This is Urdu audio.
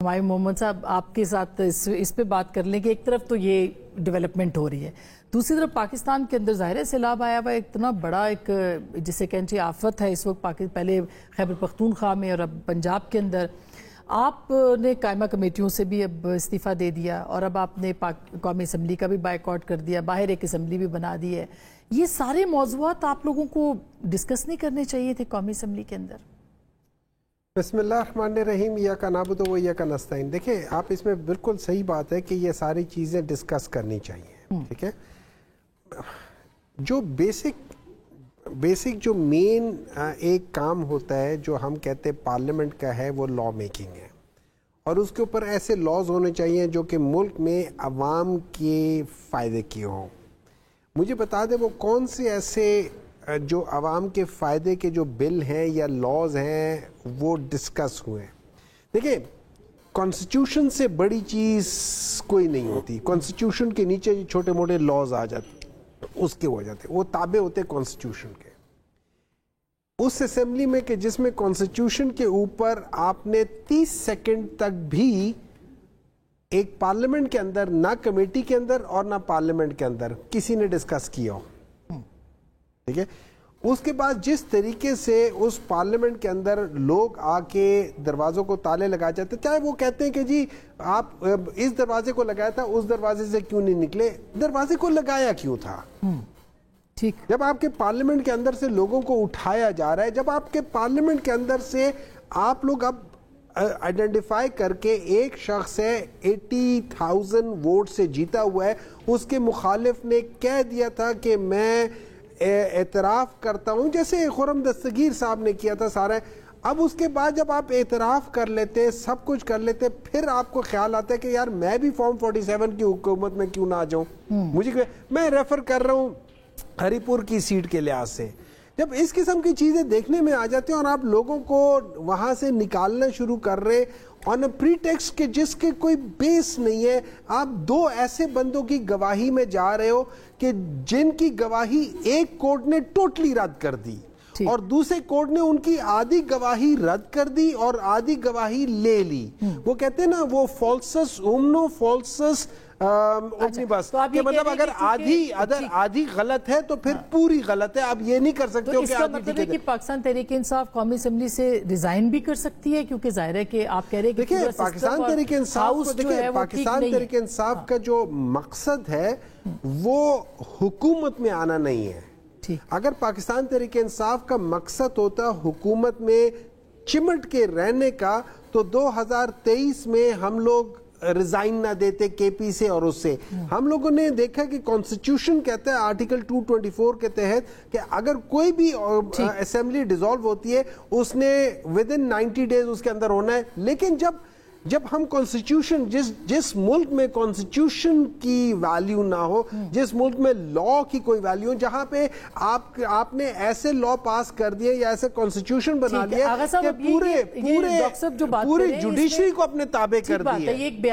ہمارے محمد صاحب آپ کے ساتھ اس پہ بات کر لیں کہ ایک طرف تو یہ ڈیولپمنٹ ہو رہی ہے، دوسری طرف پاکستان کے اندر ظاہر ہے سیلاب آیا ہوا اتنا بڑا ایک جسے کہتے ہیں آفت ہے اس وقت، پہلے خیبر پختونخوا میں اور اب پنجاب کے اندر۔ آپ نے قائمہ کمیٹیوں سے بھی اب استعفیٰ دے دیا اور اب آپ نے قومی اسمبلی کا بھی بائیکاٹ کر دیا، باہر ایک اسمبلی بھی بنا دی ہے۔ یہ سارے موضوعات آپ لوگوں کو ڈسکس نہیں کرنے چاہیے تھے قومی اسمبلی کے اندر؟ بسم اللہ الرحمن الرحیم، ایاک نعبد و ایاک نستعین۔ دیکھیں آپ اس میں بالکل صحیح بات ہے کہ یہ ساری چیزیں ڈسکس کرنی چاہیے، ٹھیک ہے۔ جو بیسک جو مین ایک کام ہوتا ہے جو ہم کہتے ہیں پارلیمنٹ کا ہے، وہ لا میکنگ ہے، اور اس کے اوپر ایسے لاز ہونے چاہیے جو کہ ملک میں عوام کے فائدے کی ہوں۔ مجھے بتا دیں وہ کون سے ایسے جو عوام کے فائدے کے جو بل ہیں یا لاز ہیں وہ ڈسکس ہوئے۔ دیکھیں کانسٹیٹیوشن سے بڑی چیز کوئی نہیں ہوتی، کانسٹیٹیوشن کے نیچے چھوٹے موٹے لاز آ جاتے اس کے ہو جاتے، وہ تابع ہوتے کانسٹیٹیوشن کے۔ اس اسمبلی میں کہ جس میں کانسٹیٹیوشن کے اوپر آپ نے 30 سیکنڈ تک بھی ایک پارلیمنٹ کے اندر، نہ کمیٹی کے اندر اور نہ پارلیمنٹ کے اندر کسی نے ڈسکس کیا ہو، ٹھیک ہے۔ اس کے بعد جس طریقے سے اس پارلیمنٹ کے اندر لوگ آ کے دروازوں کو تالے لگا جاتے، چاہے وہ کہتے ہیں کہ جی آپ اس دروازے کو لگایا تھا، اس دروازے سے کیوں نہیں نکلے، دروازے کو لگایا کیوں تھا؟ ٹھیک، جب آپ کے پارلیمنٹ کے اندر سے لوگوں کو اٹھایا جا رہا ہے، جب آپ کے پارلیمنٹ کے اندر سے آپ لوگ اب آئیڈینٹیفائی کر کے ایک شخص ہے 80,000 ووٹ سے جیتا ہوا ہے، اس کے مخالف نے کہہ دیا تھا کہ میں اعتراف کرتا ہوں، جیسے خرم دستگیر صاحب نے کیا تھا سارا۔ اب اس کے بعد جب آپ اعتراف کر لیتے، سب کچھ کر لیتے، پھر آپ کو خیال آتا ہے کہ یار میں بھی فارم 47 کی حکومت میں کیوں نہ آ جاؤں، میں ریفر کر رہا ہوں ہری پور کی سیٹ کے لحاظ سے۔ جب اس قسم کی چیزیں دیکھنے میں آ جاتی ہیں اور آپ لوگوں کو وہاں سے نکالنا شروع کر رہے آن اے پریٹیکسٹ کہ جس کے کوئی بیس نہیں ہے، آپ دو ایسے بندوں کی گواہی میں جا رہے ہو کہ جن کی گواہی ایک کورٹ نے ٹوٹلی رد کر دی اور دوسرے کورٹ نے ان کی آدھی گواہی رد کر دی اور آدھی گواہی لے لی۔ وہ کہتے ہیں نا وہ فالسس اومنو فالسس اومنیبس، کہ مطلب اگر آدھی غلط ہے تو پھر پوری غلط ہے، آپ یہ نہیں کر سکتے ہو کہ آدھی ٹھیک ہے۔ کہ پاکستان تحریک انصاف قومی اسمبلی سے ریزائن بھی کر سکتی ہے، کیونکہ ظاہر ہے کہ آپ کہہ رہے ہیں کہ پاکستان تحریک انصاف کا جو مقصد ہے وہ حکومت میں آنا نہیں ہے۔ اگر پاکستان تحریک انصاف کا مقصد ہوتا حکومت میں چمٹ کے رہنے کا تو 2023 میں ہم لوگ ریزائن نہ دیتے کے پی سے اور اس سے۔ ہم لوگوں نے دیکھا کہ کانسٹیٹیوشن کہتا ہے آرٹیکل 224 کے تحت کہ اگر کوئی بھی اسمبلی ڈیزالو ہوتی ہے اس نے ودن 90 ڈیز اس کے اندر ہونا ہے، لیکن جب ہم کانسٹیٹیوشن جس ملک میں کانسٹیٹیوشن کی ویلیو نہ ہو، جس ملک میں لا کی کوئی ویلیو ہو، جہاں پہ آپ نے ایسے لا پاس کر دیے یا ایسے کانسٹیٹیوشن بنا لیا کہ پورے جوڈیشری کو اپنے تابع کر دیا۔